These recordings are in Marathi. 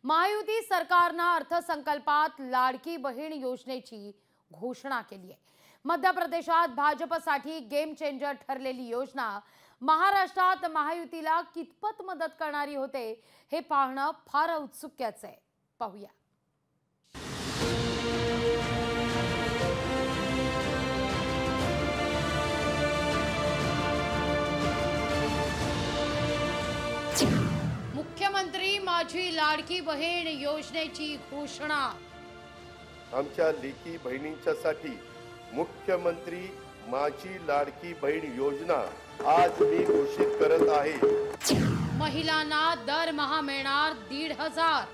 महायुती सरकारनं अर्थसंकल्पात लाडकी बहीण योजनेची घोषणा केली आहे। मध्य प्रदेशात भाजपसाठी गेम चेंजर ठरलेली योजना महाराष्ट्रात महायुतीला कितपत मदत करणारी होते हे पाहणं फार उत्सुकतेचं आहे। पाहूया। मुख्यमंत्री माझी लाडकी बहीण योजनेची घोषणा। आमच्या लेकी बहिणींच्यासाठी मुख्यमंत्री माझी लाडकी बहीण योजना आज मी घोषित करत आहे। महिलांना दरमहा मिळणार 1,500।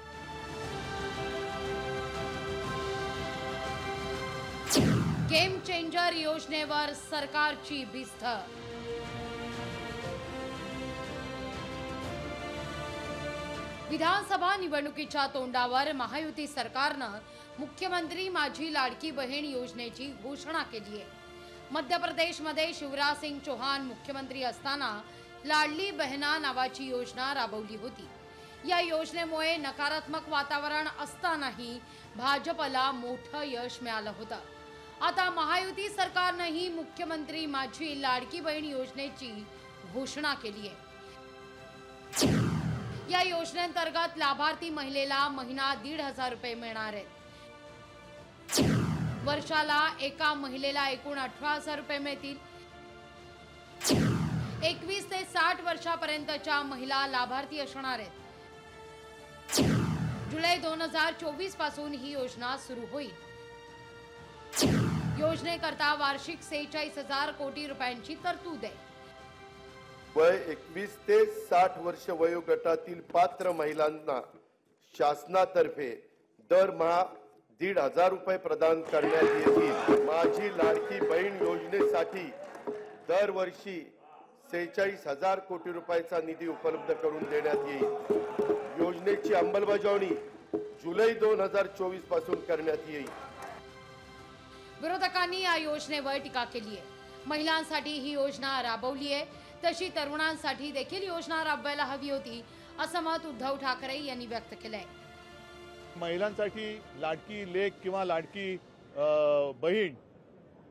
गेम चेंजर योजनेवर सरकारची भिस्त। विधानसभा निवडणुकीच्या तोंडावर महायुती सरकारनं मुख्यमंत्री माझी लाडकी बहीण योजनेची घोषणा केली आहे। मध्य प्रदेशमध्ये शिवराज सिंग चौहान मुख्यमंत्री असताना लाडली बहना नावाची योजना राबवली होती। या योजनेमुळे नकारात्मक वातावरण असतानाही भाजपला मोठं यश मिळालं होतं। आता महायुती सरकारनंही मुख्यमंत्री माझी लाडकी बहीण योजनेची घोषणा केली आहे। या योजनेअंतर्गत लाभार्थी महिलेला महिना 1,500 रुपये मिळणार आहेत। वर्षाला एका महिलेला एकूण 18,000 रुपये मिळतील। 21 ते 60 वर्षापर्यंतच्या महिला लाभार्थी असणार आहेत। जुलै 2024 पासून ही योजना सुरू होईल। योजनेकरता वार्षिक 46,000 कोटी रुपयांची तरतूद आहे। वय 21 ते 60 वर्ष वयोगटातील पात्र महिलांना शासनातर्फे दरमहा 1,500 रुपये प्रदान करण्यात येतील। माझी लाडकी बहीण योजनेसाठी दरवर्षी 46,000 कोटी रुपयाचा निधी उपलब्ध करून देण्यात येईल। योजनेची अंमलबजावणी जुलै 2024 पासून करण्यात येईल। विरोधकांनी या योजनेवर टीका केली आहे। महिलांसाठी ही योजना राबवली आहे, तशी तरुणांसाठी देखील योजना राबवायला हवी होती, असं मत उद्धव ठाकरे यांनी व्यक्त केलंय। महिलांसाठी लाडकी लेक किंवा लाडकी बहीण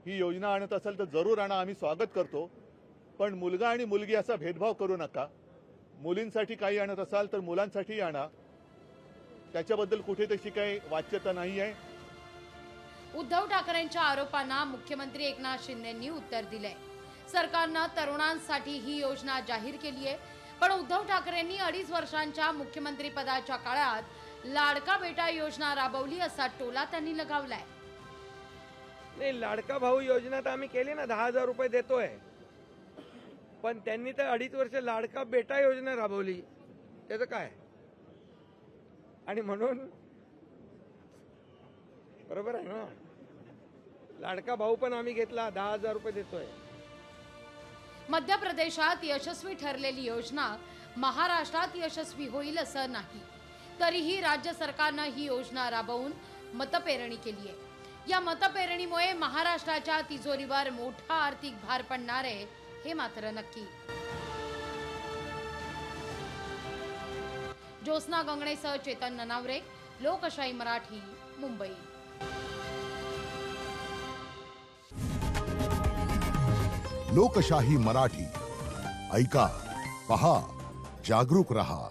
ही योजना आणत असेल तर जरूर आणा, आम्ही स्वागत करतो। पण मुलगा आणि मुलगी असा भेदभाव करू नका। मुलींसाठी काही आणत असाल तर मुलांसाठी आणा, त्याच्याबद्दल कुठे तशी काही वाच्यता नाही आहे। उद्धव ठाकरेंच्या आरोपांना मुख्यमंत्री एकनाथ शिंदेंनी उत्तर दिलंय। सरकारनं तरुणांसाठी ही योजना जाहीर केली आहे, पण उद्धव ठाकरेंनी 2.5 वर्षांच्या मुख्यमंत्री पदाच्या काळात लाडका बेटा योजना राबवली असा टोला त्यांनी लगावलाय। नाही, लाडका भाऊ योजना तर आम्ही केली ना, 10,000 रुपये देतोय, पण त्यांनी तर 2.5 वर्ष लाडका बेटा योजना राबवली, त्याचं काय? आणि म्हणून बरोबर आहे ना, लाडका भाऊ पण आम्ही घेतला, 10,000 रुपये देतोय। मध्य प्रदेशात यशस्वी ठरलेली योजना महाराष्ट्रात यशस्वी होईल असं नाही, तरीही राज्य सरकारनं ही योजना राबवून मतपेरणी केली आहे। या मतपेरणीमुळे महाराष्ट्राच्या तिजोरीवर मोठा आर्थिक भार पडणार आहे, हे मात्र नक्की। ज्योत्स्ना गंगणेसह चेतन ननावरे, लोकशाही मराठी, मुंबई। लोकशाही मराठी ऐका, पहा, जागरूक रहा।